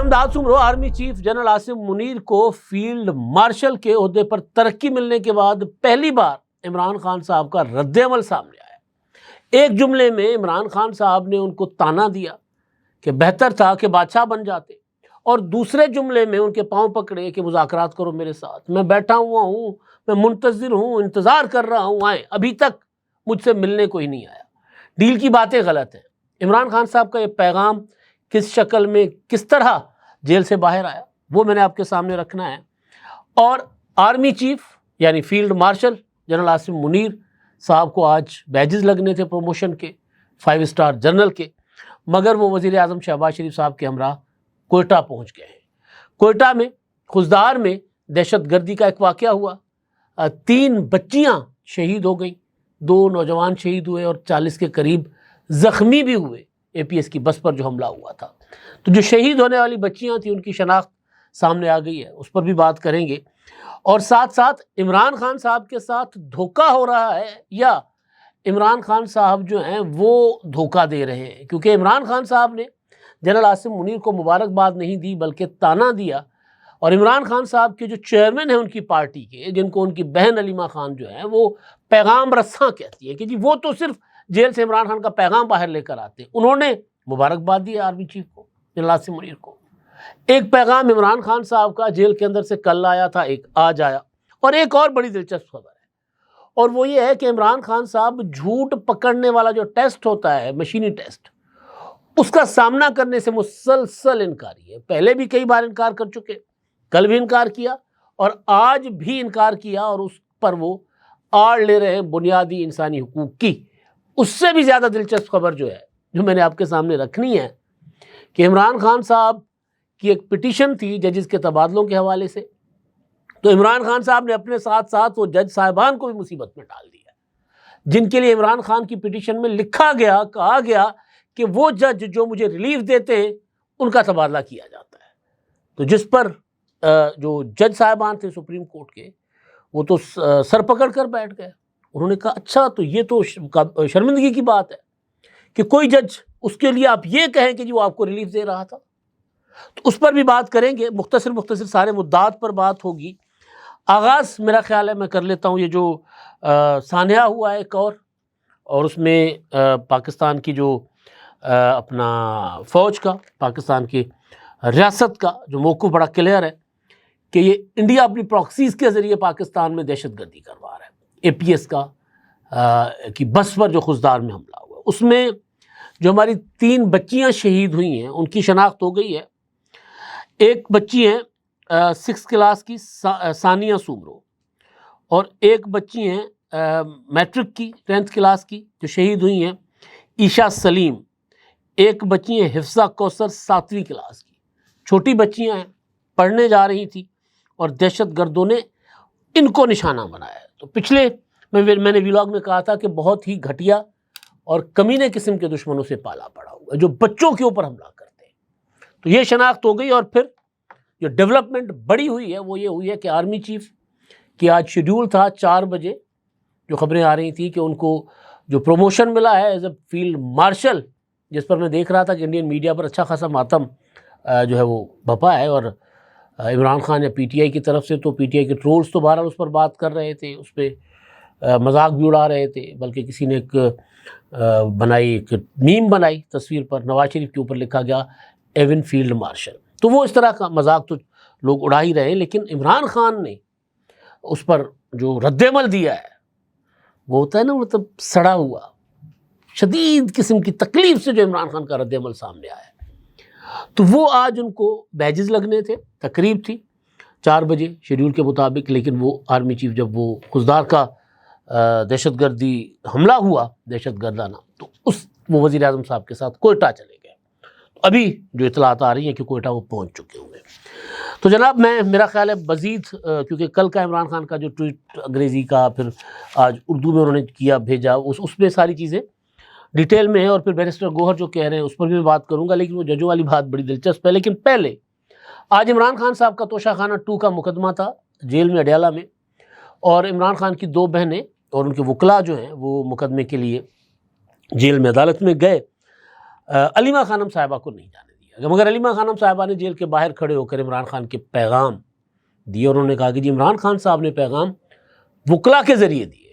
امداد Soomro army chief general Asim Munir کو field marshal K عہدے پر ترقی ملنے کے بعد پہلی بار عمران خان صاحب کا رد عمل سامنے آیا۔ ایک جملے میں عمران خان صاحب نے ان کو طعنہ دیا کہ بہتر تھا کہ بادشاہ بن جاتے، اور دوسرے جملے میں ان کے پاؤں پکڑے کہ مذاکرات کرو میرے ساتھ، میں بیٹھا ہوا ہوں، میں منتظر ہوں، انتظار کر رہا ہوں، آئیں، ابھی تک مجھ سے ملنے کوئی نہیں آیا۔ ڈیل کی باتیں غلط ہیں۔ عمران خان صاحب کا یہ پیغام کس شکل میں کس طرح جیل سے باہر آیا وہ میں نے آپ کے سامنے رکھنا ہے، اور آرمی چیف یعنی field marshal general Asim Munir صاحب کو آج بیجز لگنے تھے پروموشن کے، 5 اسٹار جنرل کے، مگر وہ وزیر اعظم شہباز شریف صاحب کے ہمراہ کوئٹہ پہنچ گئے ہیں۔ کوئٹہ میں خزدار میں دہشت گردی کا ایک واقعہ ہوا، 3 بچیاں شہید ہو گئیں، 2 نوجوان شہید ہوئے اور 40 کے قریب زخمی بھی ہوئے اے پی ایس کی بس پر جو حملہ ہوا تھا۔ تو جو شہید ہونے والی بچیاں تھیں ان کی شناخت سامنے آ گئی ہے، اس پر بھی بات کریں گے، اور ساتھ ساتھ عمران خان صاحب کے ساتھ دھوکہ ہو رہا ہے یا عمران خان صاحب جو ہیں وہ دھوکہ دے رہے ہیں، کیونکہ عمران خان صاحب نے جنرل عاصم منیر کو مبارکباد نہیں دی بلکہ طعنہ دیا، اور عمران خان صاحب کے جو چیئرمین ہیں ان کی پارٹی کے، جن کو ان کی بہن علیمہ خان جو ہیں وہ پیغام رساں کہتی ہے کہ جی وہ تو صرف جیل سے عمران خان کا پیغام باہر لے کر آتے، انہوں نے مبارکباد دی آرمی چیف کو، جنرل عاصم منیر کو۔ ایک پیغام عمران خان صاحب کا جیل کے اندر سے کل آیا تھا، ایک آج آیا، اور ایک اور بڑی دلچسپ خبر ہے، اور وہ یہ ہے کہ عمران خان صاحب جھوٹ پکڑنے والا جو ٹیسٹ ہوتا ہے، مشینی ٹیسٹ، اس کا سامنا کرنے سے مسلسل انکاری ہے۔ پہلے بھی کئی بار انکار کر چکے، کل بھی انکار کیا اور آج بھی انکار کیا، اور اس پر وہ آڑ لے رہے ہیں بنیادی انسانی حقوق کی۔ اس سے بھی زیادہ دلچسپ خبر جو ہے، جو میں نے آپ کے سامنے رکھنی ہے، کہ عمران خان صاحب کی ایک پٹیشن تھی ججز کے تبادلوں کے حوالے سے، تو عمران خان صاحب نے اپنے ساتھ ساتھ وہ جج صاحبان کو بھی مصیبت میں ڈال دیا، جن کے لیے عمران خان کی پٹیشن میں لکھا گیا، کہا گیا کہ وہ جج جو مجھے ریلیف دیتے ہیں ان کا تبادلہ کیا جاتا ہے۔ تو جس پر جو جج صاحبان تھے سپریم کورٹ کے، وہ تو سر پکڑ کر بیٹھ گئے، انہوں نے کہا اچھا تو یہ تو شرمندگی کی بات ہے کہ کوئی جج اس کے لیے آپ یہ کہیں کہ جی وہ آپ کو ریلیف دے رہا تھا۔ تو اس پر بھی بات کریں گے، مختصر سارے مدعات پر بات ہوگی۔ آغاز میرا خیال ہے میں کر لیتا ہوں یہ جو سانحہ ہوا ہے ایک اور اس میں پاکستان کی جو اپنا فوج کا، پاکستان کی ریاست کا جو موقف بڑا کلیئر ہے کہ یہ انڈیا اپنی پراکسیز کے ذریعے پاکستان میں دہشت گردی کروا رہا ہے۔ اے پی ایس کی بس پر جو خزدار میں حملہ ہوا، اس میں جو ہماری 3 بچیاں شہید ہوئی ہیں ان کی شناخت ہو گئی ہے۔ ایک بچی ہیں 6 کلاس کی ثانیہ سومرو، اور ایک بچی ہیں میٹرک کی 10th کلاس کی جو شہید ہوئی ہیں عیشا سلیم، ایک بچی ہیں حفصہ کوثر 7ویں کلاس کی، چھوٹی بچیاں ہیں، پڑھنے جا رہی تھیں اور دہشت گردوں نے ان کو نشانہ بنایا ہے۔ تو پچھلے میں نے ویلاگ میں کہا تھا کہ بہت ہی گھٹیا اور کمینے قسم کے دشمنوں سے پالا پڑا ہوا ہے جو بچوں کے اوپر حملہ کرتے ہیں۔ تو یہ شناخت ہو گئی، اور پھر جو ڈیولپمنٹ بڑی ہوئی ہے وہ یہ ہوئی ہے کہ آرمی چیف کی آج شیڈیول تھا 4 بجے، جو خبریں آ رہی تھیں کہ ان کو جو پروموشن ملا ہے ایز اے فیلڈ مارشل، جس پر میں دیکھ رہا تھا کہ انڈین میڈیا پر اچھا خاصا ماتم جو ہے وہ بپا ہے، اور عمران خان یا پی ٹی آئی کی طرف سے تو پی ٹی آئی کے ٹرولز تو بہرحال اس پر بات کر رہے تھے، اس پہ مذاق بھی اڑا رہے تھے، بلکہ کسی نے ایک میم بنائی تصویر پر، نواز شریف کے اوپر لکھا گیا ایون فیلڈ مارشل۔ تو وہ اس طرح کا مذاق تو لوگ اڑا ہی رہے ہیں، لیکن عمران خان نے اس پر جو رد عمل دیا ہے وہ ہوتا ہے نا، مطلب سڑا ہوا، شدید قسم کی تکلیف سے جو عمران خان کا رد عمل سامنے آیا ہے۔ تو وہ آج ان کو بیجز لگنے تھے، تقریب تھی 4 بجے شیڈیول کے مطابق، لیکن وہ آرمی چیف جب وہ خزدار کا دہشت گردی حملہ ہوا، دہشت گردانہ، تو وہ وزیر اعظم صاحب کے ساتھ کوئٹہ چلے گئے۔ تو ابھی جو اطلاعات آ رہی ہیں کہ کوئٹہ وہ پہنچ چکے ہوئے۔ تو جناب میرا خیال ہے مزید کیونکہ کل کا عمران خان کا جو ٹویٹ انگریزی کا، پھر آج اردو میں انہوں نے کیا بھیجا، اس میں ساری چیزیں ڈیٹیل میں ہے، اور پھر بیرسٹر گوہر جو کہہ رہے ہیں اس پر بھی میں بات کروں گا، لیکن وہ ججوں والی بات بڑی دلچسپ ہے۔ لیکن پہلے آج عمران خان صاحب کا توشہ خانہ 2 کا مقدمہ تھا جیل میں اڈیالہ میں، اور عمران خان کی 2 بہنیں اور ان کے وکلاء جو ہیں وہ مقدمے کے لیے جیل میں عدالت میں گئے۔ علیمہ خانم صاحبہ کو نہیں جانے دیا جائے گا. مگر علیمہ خانم صاحبہ نے جیل کے باہر کھڑے ہو کر عمران خان کے پیغام دیے اور انہوں نے کہا کہ جی عمران خان صاحب نے پیغام وکلا کے ذریعے دیے.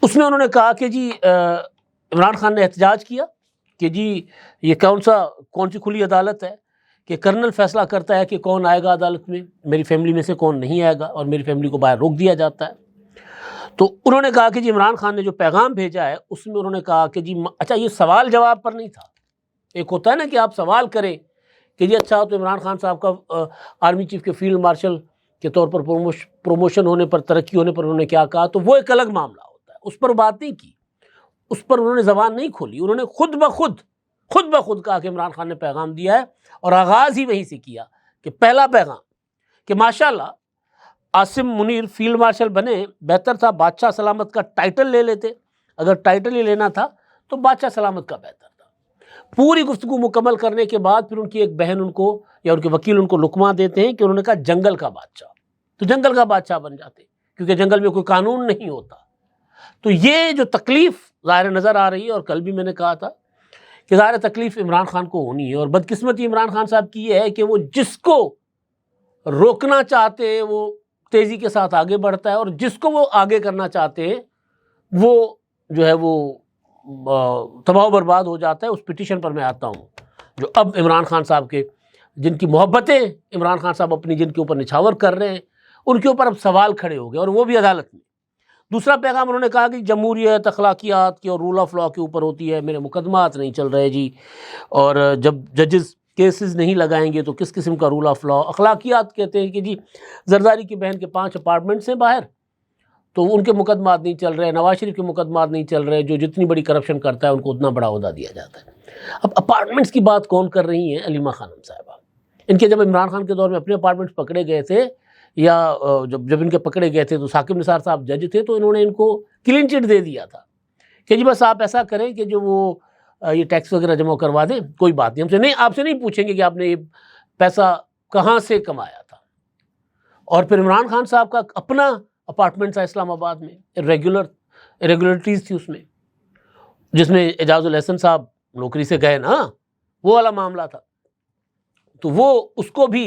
اس میں انہوں نے کہا کہ جی عمران خان نے احتجاج کیا کہ جی یہ کون سی کھلی عدالت ہے کہ کرنل فیصلہ کرتا ہے کہ کون آئے گا عدالت میں, میری فیملی میں سے کون نہیں آئے گا, اور میری فیملی کو باہر روک دیا جاتا ہے. تو انہوں نے کہا کہ جی عمران خان نے جو پیغام بھیجا ہے اس میں انہوں نے کہا کہ جی اچھا یہ سوال جواب پر نہیں تھا. ایک ہوتا ہے نا کہ آپ سوال کریں کہ جی اچھا تو عمران خان صاحب کا آرمی چیف کے فیلڈ مارشل کے طور پر پروموشن ہونے پر, ترقی ہونے پر انہوں نے کیا کہا, تو وہ ایک الگ معاملہ ہوتا ہے, اس پر بات نہیں کی, اس پر انہوں نے زبان نہیں کھولی. انہوں نے خود بخود کہا کہ عمران خان نے پیغام دیا ہے, اور آغاز ہی وہیں سے کیا کہ پہلا پیغام کہ ماشاءاللہ عاصم منیر فیلڈ مارشل بنے, بہتر تھا بادشاہ سلامت کا ٹائٹل لے لیتے, اگر ٹائٹل ہی لینا تھا تو بادشاہ سلامت کا بہتر تھا. پوری گفتگو مکمل کرنے کے بعد پھر ان کی ایک بہن ان کو یا ان کے وکیل ان کو لقمہ دیتے ہیں کہ انہوں نے کہا جنگل کا بادشاہ, تو جنگل کا بادشاہ بن جاتے کیونکہ جنگل میں کوئی قانون نہیں ہوتا. تو یہ جو تکلیف ظاہر نظر آ رہی ہے, اور کل بھی میں نے کہا تھا کہ ظاہر تکلیف عمران خان کو ہونی ہے, اور بدقسمتی عمران خان صاحب کی یہ ہے کہ وہ جس کو روکنا چاہتے ہیں وہ تیزی کے ساتھ آگے بڑھتا ہے, اور جس کو وہ آگے کرنا چاہتے ہیں وہ جو ہے وہ تباہ و برباد ہو جاتا ہے. اس پٹیشن پر میں آتا ہوں جو اب عمران خان صاحب کے جن کی محبتیں عمران خان صاحب اپنی جن کے اوپر نچھاور کر رہے ہیں, ان کے اوپر اب سوال کھڑے ہو گئے, اور وہ بھی عدالت میں. دوسرا پیغام انہوں نے کہا کہ جمہوریت اخلاقیات کے اور رول آف لا کے اوپر ہوتی ہے, میرے مقدمات نہیں چل رہے جی, اور جب ججز کیسز نہیں لگائیں گے تو کس قسم کا رول آف لا. اخلاقیات کہتے ہیں کہ جی زرداری کی بہن کے 5 اپارٹمنٹس ہیں باہر, تو ان کے مقدمات نہیں چل رہے, نواز شریف کے مقدمات نہیں چل رہے, جو جتنی بڑی کرپشن کرتا ہے ان کو اتنا بڑا عہدہ دیا جاتا ہے. اب اپارٹمنٹس کی بات کون کر رہی ہیں؟ علیمہ خانم صاحبہ. ان کے جب عمران خان کے دور میں اپنے اپارٹمنٹس پکڑے گئے تھے, یا جب ان کے پکڑے گئے تھے تو ثاقب نثار صاحب جج تھے, تو انہوں نے ان کو کلین چٹ دے دیا تھا کہ جی بس آپ ایسا کریں کہ جو وہ یہ ٹیکس وغیرہ جمع کروا دیں, کوئی بات نہیں, ہم سے نہیں, آپ سے نہیں پوچھیں گے کہ آپ نے یہ پیسہ کہاں سے کمایا تھا. اور پھر عمران خان صاحب کا اپنا اپارٹمنٹ تھا اسلام آباد میں, ریگولرٹیز تھی اس میں, جس میں اعجاز الحسن صاحب نوکری سے گئے نا, وہ والا معاملہ تھا. تو وہ اس کو بھی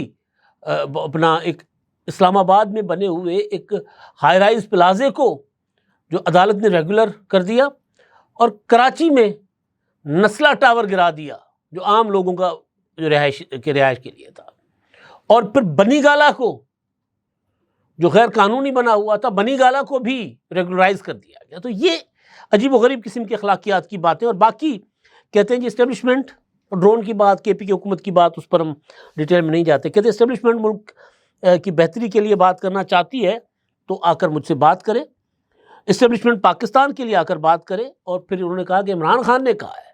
اپنا ایک اسلام آباد میں بنے ہوئے ایک ہائی رائز پلازے کو جو عدالت نے ریگولر کر دیا, اور کراچی میں نسلہ ٹاور گرا دیا جو عام لوگوں کا جو رہائش کے لیے تھا, اور پھر بنی گالا کو جو غیر قانونی بنا ہوا تھا, بنی گالا کو بھی ریگولرائز کر دیا گیا. تو یہ عجیب و غریب قسم کی اخلاقیات کی باتیں. اور باقی کہتے ہیں جی اسٹیبلشمنٹ, ڈرون کی بات, کے پی کی حکومت کی بات, اس پر ہم ڈیٹیل میں نہیں جاتے. کہتے ہیں اسٹیبلشمنٹ ملک کی بہتری کے لیے بات کرنا چاہتی ہے تو آ کر مجھ سے بات کرے, اسٹیبلشمنٹ پاکستان کے لیے آ کر بات کرے. اور پھر انہوں نے کہا کہ عمران خان نے کہا ہے,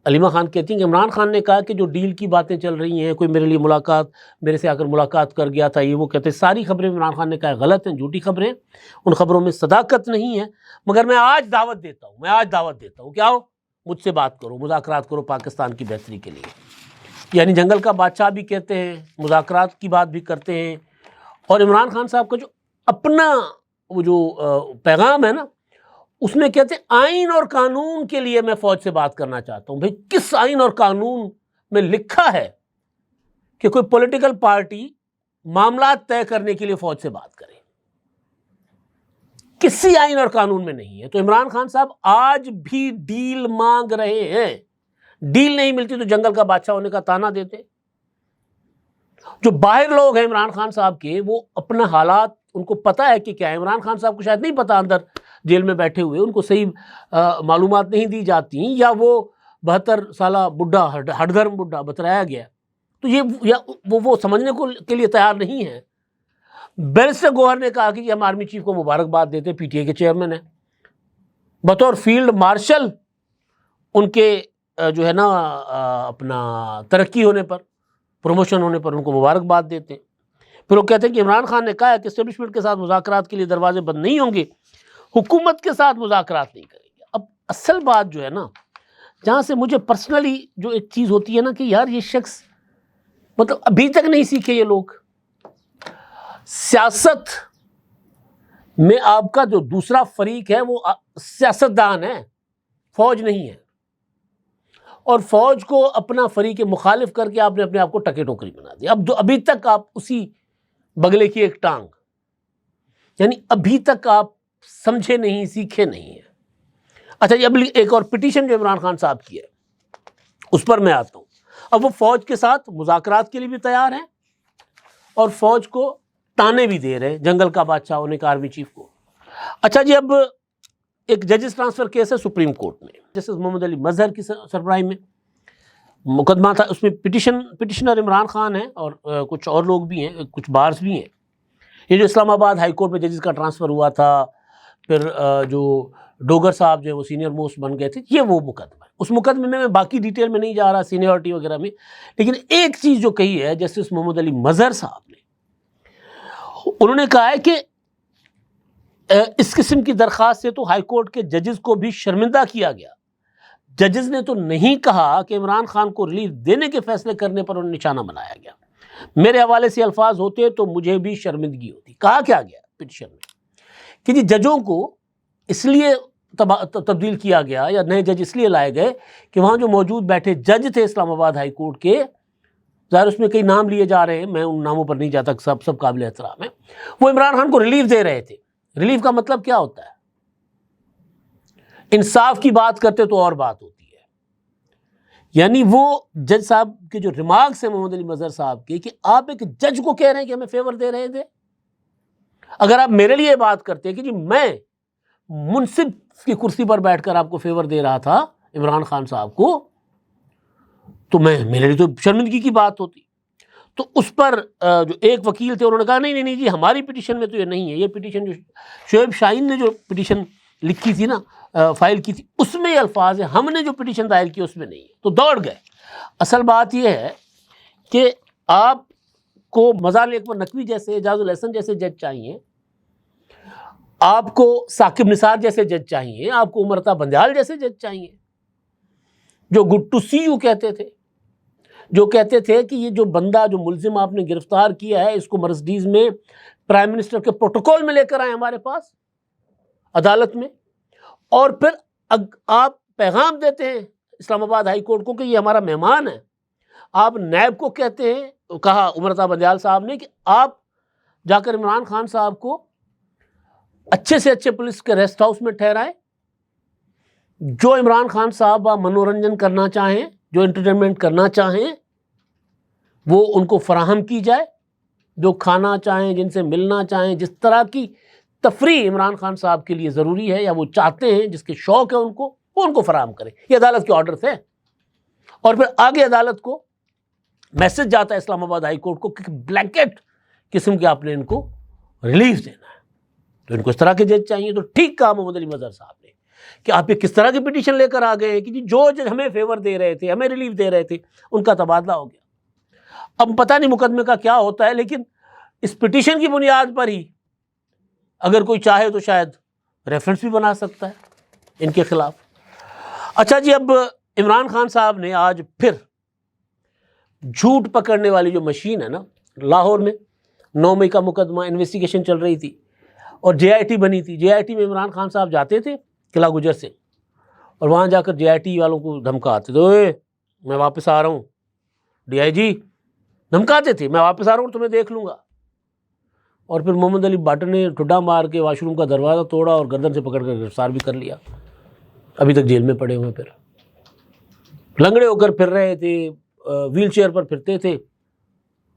علیمہ خان کہتی ہیں کہ عمران خان نے کہا کہ جو ڈیل کی باتیں چل رہی ہیں, کوئی میرے لیے میرے سے آ کر ملاقات کر گیا تھا, یہ وہ کہتے ہیں ساری خبریں عمران خان نے کہا غلط ہیں, جھوٹی خبریں, ان خبروں میں صداقت نہیں ہے. مگر میں آج دعوت دیتا ہوں کہ آؤ مجھ سے بات کرو, مذاکرات کرو پاکستان کی بہتری کے لیے. یعنی جنگل کا بادشاہ بھی کہتے ہیں, مذاکرات کی بات بھی کرتے ہیں. اور عمران خان صاحب کا جو اپنا وہ جو پیغام ہے نا, اس میں کہتے ہیں آئین اور قانون کے لیے میں فوج سے بات کرنا چاہتا ہوں. بھئی کس آئین اور قانون میں لکھا ہے کہ کوئی پولیٹیکل پارٹی معاملات طے کرنے کے لیے فوج سے بات کرے؟ کسی آئین اور قانون میں نہیں ہے. تو عمران خان صاحب آج بھی ڈیل مانگ رہے ہیں, ڈیل نہیں ملتی تو جنگل کا بادشاہ ہونے کا تانا دیتے. جو باہر لوگ ہیں عمران خان صاحب کے, وہ اپنا حالات ان کو پتہ ہے کہ کیا ہے. عمران خان صاحب کو شاید نہیں پتہ, اندر جیل میں بیٹھے ہوئے ان کو صحیح معلومات نہیں دی جاتی, یا وہ 72 سالہ بڈھا ہڈ دھرم بڈھا بترایا گیا, تو یہ وہ سمجھنے کے لیے تیار نہیں ہے. بیرسٹر گوہر نے کہا کہ ہم آرمی چیف کو مبارکباد دیتے, پی ٹی اے کے چیئرمین ہیں, بطور فیلڈ مارشل ان کے جو ہے نا اپنا ترقی ہونے پر, پروموشن ہونے پر ان کو مبارکباد دیتے ہیں. پھر وہ کہتے ہیں کہ عمران خان نے کہا ہے کہ اسٹیبلشمنٹ کے ساتھ مذاکرات کے لیے دروازے بند نہیں ہوں گے, حکومت کے ساتھ مذاکرات نہیں کریں گے. اب اصل بات جو ہے نا, جہاں سے مجھے پرسنلی جو ایک چیز ہوتی ہے نا کہ یار یہ شخص مطلب ابھی تک نہیں سیکھے یہ لوگ. سیاست میں آپ کا جو دوسرا فریق ہے وہ سیاستدان ہے, فوج نہیں ہے. اور فوج کو اپنا فریق مخالف کر کے آپ نے اپنے آپ کو ٹکے ٹوکری بنا دیا. ابھی تک آپ اسی بگلے کی ایک ٹانگ، یعنی ابھی تک آپ سمجھے نہیں، سیکھے نہیں ہیں. اچھا یہ اب ایک اور پٹیشن جو عمران خان صاحب کی ہے اس پر میں آتا ہوں. اب وہ فوج کے ساتھ مذاکرات کے لیے بھی تیار ہیں اور فوج کو تانے بھی دے رہے ہیں، جنگل کا بادشاہ ہونے کا آرمی چیف کو. اچھا جی اب ایک ججز ٹرانسفر کیس ہے سپریم کورٹ میں، جسٹس محمد علی مظہر کی سربراہی میں مقدمہ تھا. اس میں پٹیشنر عمران خان ہے اور کچھ اور لوگ بھی ہیں، کچھ بارز بھی ہیں. یہ جو اسلام آباد ہائی کورٹ میں ججز کا ٹرانسفر ہوا تھا، پھر جو ڈوگر صاحب جو وہ سینئر موسٹ بن گئے تھے، یہ وہ مقدمہ ہے. اس مقدمے میں باقی ڈیٹیل میں نہیں جا رہا سینیورٹی وغیرہ میں، لیکن ایک چیز جو کہی ہے جسٹس محمد علی مظہر صاحب نے، انہوں نے کہا ہے کہ اس قسم کی درخواست سے تو ہائی کورٹ کے ججز کو بھی شرمندہ کیا گیا. ججز نے تو نہیں کہا کہ عمران خان کو ریلیف دینے کے فیصلے کرنے پر انہیں نشانہ بنایا گیا. میرے حوالے سے الفاظ ہوتے تو مجھے بھی شرمندگی ہوتی. کہا کیا گیا پٹیشن میں کہ جی ججوں کو اس لیے تبدیل کیا گیا یا نئے جج اس لیے لائے گئے کہ وہاں جو موجود بیٹھے جج تھے اسلام آباد ہائی کورٹ کے، ظاہر اس میں کئی نام لیے جا رہے ہیں، میں ان ناموں پر نہیں جاتا، سب قابل احترام ہیں، وہ عمران خان کو ریلیف دے رہے تھے. ریلیف کا مطلب کیا ہوتا ہے؟ انصاف کی بات کرتے تو اور بات ہوتی ہے. یعنی وہ جج صاحب کے جو ریمارکس ہیں محمد علی مظہر صاحب کے، کہ آپ ایک جج کو کہہ رہے ہیں کہ ہمیں فیور دے رہے تھے. اگر آپ میرے لیے بات کرتے ہیں کہ جی میں منصف کی کرسی پر بیٹھ کر آپ کو فیور دے رہا تھا عمران خان صاحب کو، تو میرے لیے تو شرمندگی کی بات ہوتی. تو اس پر جو ایک وکیل تھے انہوں نے کہا نہیں جی ہماری پٹیشن میں تو یہ نہیں ہے. یہ پٹیشن جو شعیب شاہین نے جو پٹیشن لکھی تھی نا، فائل کی تھی، اس میں یہ الفاظ ہیں، ہم نے جو پٹیشن دائر کی اس میں نہیں ہے. تو دوڑ گئے. اصل بات یہ ہے کہ آپ کو مزار اکبر نقوی جیسے، اعجاز الحسن جیسے جج چاہیے، آپ کو ثاقب نثار جیسے جج چاہیے، آپ کو عمر عطا بندیال جیسے جج چاہیے، جو گڈ ٹو سی یو کہتے تھے، جو کہتے تھے کہ یہ جو بندہ، جو ملزم آپ نے گرفتار کیا ہے، اس کو مرسڈیز میں پرائم منسٹر کے پروٹوکول میں لے کر آئے ہمارے پاس عدالت میں، اور پھر آپ پیغام دیتے ہیں اسلام آباد ہائی کورٹ کو کہ یہ ہمارا مہمان ہے. آپ نیب کو کہتے ہیں، کہا عمر عطا بندیال صاحب نے، کہ آپ جا کر عمران خان صاحب کو اچھے سے اچھے پولیس کے ریسٹ ہاؤس میں ٹھہرائے، جو عمران خان صاحب منورنجن کرنا چاہیں، جو انٹرٹینمنٹ کرنا چاہیں وہ ان کو فراہم کی جائے، جو کھانا چاہیں، جن سے ملنا چاہیں، جس طرح کی تفریح عمران خان صاحب کے لیے ضروری ہے یا وہ چاہتے ہیں، جس کے شوق ہے ان کو، وہ ان کو فراہم کریں. یہ عدالت کے آرڈر تھے. اور پھر آگے عدالت کو میسج جاتا ہے اسلام آباد ہائی کورٹ کو کہ بلینکٹ قسم کے آپ نے ان کو ریلیف دینا ہے. تو ان کو اس طرح کے جج چاہیے. تو ٹھیک کہا محمد علی مظہر صاحب نے کہ آپ یہ کس طرح کی پٹیشن لے کر آ گئے ہیں کہ جو جج ہمیں فیور دے رہے تھے، ہمیں ریلیف دے رہے تھے، ان کا تبادلہ ہو گیا. اب پتہ نہیں مقدمے کا کیا ہوتا ہے، لیکن اس پٹیشن کی بنیاد پر ہی اگر کوئی چاہے تو شاید ریفرنس بھی بنا سکتا ہے ان کے خلاف. اچھا جی اب عمران خان صاحب نے آج پھر جھوٹ پکڑنے والی جو مشین ہے نا، لاہور میں 9 مئی کا مقدمہ، انویسٹیگیشن چل رہی تھی اور جے آئی ٹی بنی تھی. جے آئی ٹی میں عمران خان صاحب جاتے تھے قلعہ گجر سے، اور وہاں جا کر جے آئی ٹی والوں کو دھمکاتے تھے، میں واپس آ رہا ہوں، ڈی آئی جی دھمکاتے تھے، میں واپس آ رہا ہوں تمہیں دیکھ لوں گا. اور پھر محمد علی بٹ نے ٹھڈا مار کے واش روم کا دروازہ توڑا اور گردن سے پکڑ کر گرفتار بھی کر لیا. ابھی تک جیل میں پڑے ہوئے، پھر لنگڑے ہو کر پھر رہے تھے، ویل چیئر پر پھرتے تھے،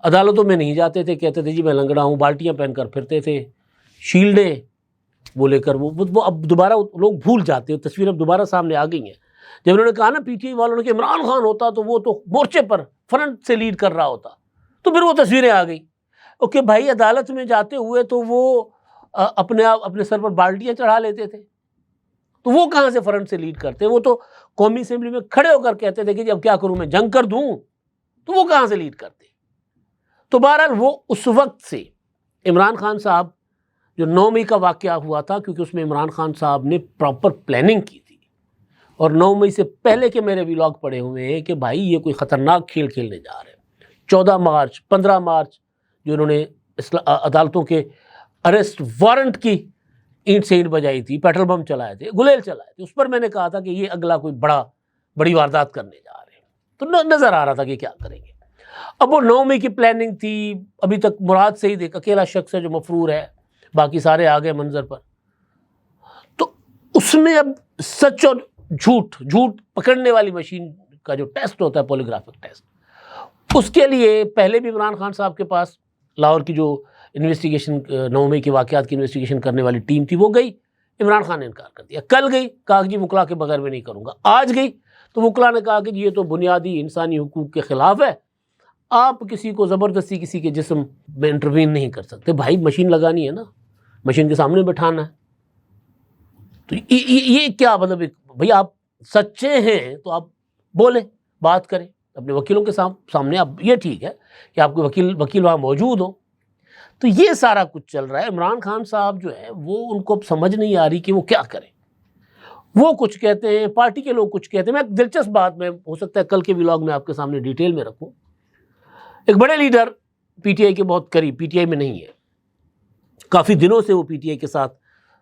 عدالتوں میں نہیں جاتے تھے، کہتے تھے جی میں لنگڑا ہوں، بالٹیاں پہن کر پھرتے تھے، شیلڈیں وہ لے کر. وہ اب دوبارہ لوگ بھول جاتے ہیں، تصویر اب دوبارہ سامنے آ گئی ہیں. جب انہوں نے کہا نا پی ٹی آئی والوں نے کہ عمران خان ہوتا تو وہ تو مورچے پر فرنٹ سے لیڈ کر رہا ہوتا، تو پھر وہ تصویریں آ گئیں. اوکے بھائی، عدالت میں جاتے ہوئے تو وہ اپنے سر پر بالٹیاں چڑھا لیتے تھے، تو وہ کہاں سے فرنٹ سے لیڈ کرتے؟ وہ تو قومی اسمبلی میں کھڑے ہو کر کہتے تھے کہ جی اب کیا کروں، میں جنگ کر دوں، تو وہ کہاں سے لیڈ کرتے؟ تو بہرحال وہ اس وقت سے عمران خان صاحب جو 9 مئی کا واقعہ ہوا تھا، کیونکہ اس میں عمران خان صاحب نے پراپر پلاننگ کی تھی، اور 9 مئی سے پہلے کے میرے ویلاگ پڑے ہوئے ہیں کہ بھائی یہ کوئی خطرناک کھیل کھیلنے جا رہے ہیں. 14 مارچ 15 مارچ جو انہوں نے عدالتوں کے اریسٹ وارنٹ کی اینٹ سے اینٹ بجائی تھی، پیٹرول بم چلائے تھے، گلیل چلائے تھے، اس پر میں نے کہا تھا کہ یہ اگلا کوئی بڑا بڑی واردات کرنے جا رہے ہیں، تو نظر آ رہا تھا کہ کیا کریں گے۔ اب وہ 9 مئی کی پلاننگ تھی، ابھی تک مراد سعید ایک اکیلا شخص ہے جو مفرور ہے، باقی سارے آ گئے منظر پر۔ تو اس میں اب سچ اور جھوٹ پکڑنے والی مشین کا جو ٹیسٹ ہوتا ہے، پولیگرافک ٹیسٹ، اس کے لیے پہلے بھی عمران خان صاحب کے پاس لاہور کی جو انویسٹیگیشن 9 مئی کے واقعات کی انویسٹیگیشن کرنے والی ٹیم تھی وہ گئی، عمران خان نے انکار کر دیا۔ کل گئی، کہا کہ جی وکلا کے بغیر میں نہیں کروں گا۔ آج گئی تو وکلا نے کہا کہ جی یہ تو بنیادی انسانی حقوق کے خلاف ہے، آپ کسی کو زبردستی کسی کے جسم میں انٹروین نہیں کر سکتے۔ بھائی مشین لگانی ہے نا، مشین کے سامنے بٹھانا ہے۔ تو یہ کیا مطلب، بھائی آپ سچے ہیں تو آپ بولیں، بات کریں اپنے وکیلوں کے سامنے۔ اب یہ ٹھیک ہے کہ آپ کے وکیل وہاں موجود ہوں۔ تو یہ سارا کچھ چل رہا ہے۔ عمران خان صاحب جو ہے وہ ان کو اب سمجھ نہیں آ رہی کہ وہ کیا کریں۔ وہ کچھ کہتے ہیں، پارٹی کے لوگ کچھ کہتے ہیں۔ میں ایک دلچسپ بات میں ہو سکتا ہے کل کے ولاگ میں آپ کے سامنے ڈیٹیل میں رکھوں۔ ایک بڑے لیڈر پی ٹی آئی کے بہت قریب، پی ٹی آئی میں نہیں ہے، کافی دنوں سے وہ پی ٹی آئی کے ساتھ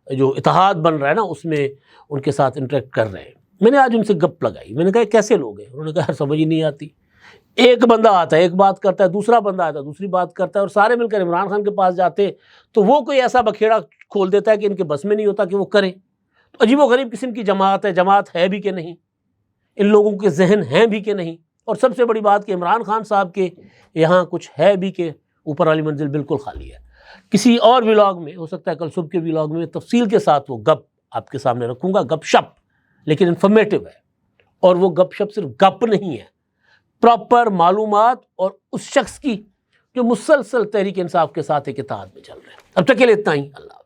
جو اتحاد بن رہا ہے نا اس میں ان کے ساتھ انٹریکٹ کر رہے ہیں۔ میں نے آج ان سے گپ لگائی، میں نے کہا کیسے لوگ ہیں؟ انہوں نے کہا سمجھ ہی نہیں آتی، ایک بندہ آتا ہے ایک بات کرتا ہے، دوسرا بندہ آتا ہے دوسری بات کرتا ہے، اور سارے مل کر عمران خان کے پاس جاتے تو وہ کوئی ایسا بکھیڑا کھول دیتا ہے کہ ان کے بس میں نہیں ہوتا کہ وہ کریں۔ تو عجیب و غریب قسم کی جماعت ہے، جماعت ہے بھی کہ نہیں، ان لوگوں کے ذہن ہیں بھی کہ نہیں، اور سب سے بڑی بات کہ عمران خان صاحب کے یہاں کچھ ہے بھی کہ اوپر والی منزل بالکل خالی ہے۔ کسی اور ولاگ میں ہو سکتا ہے کل صبح کے ولاگ میں تفصیل کے ساتھ وہ گپ آپ کے سامنے رکھوں گا، گپ شپ لیکن انفارمیٹیو ہے، اور وہ گپ شپ صرف گپ نہیں ہے، پراپر معلومات اور اس شخص کی جو مسلسل تحریک انصاف کے ساتھ ایک اتحاد میں چل رہے ہیں۔ اب تک کے لیے اتنا ہی، اللہ حافظ۔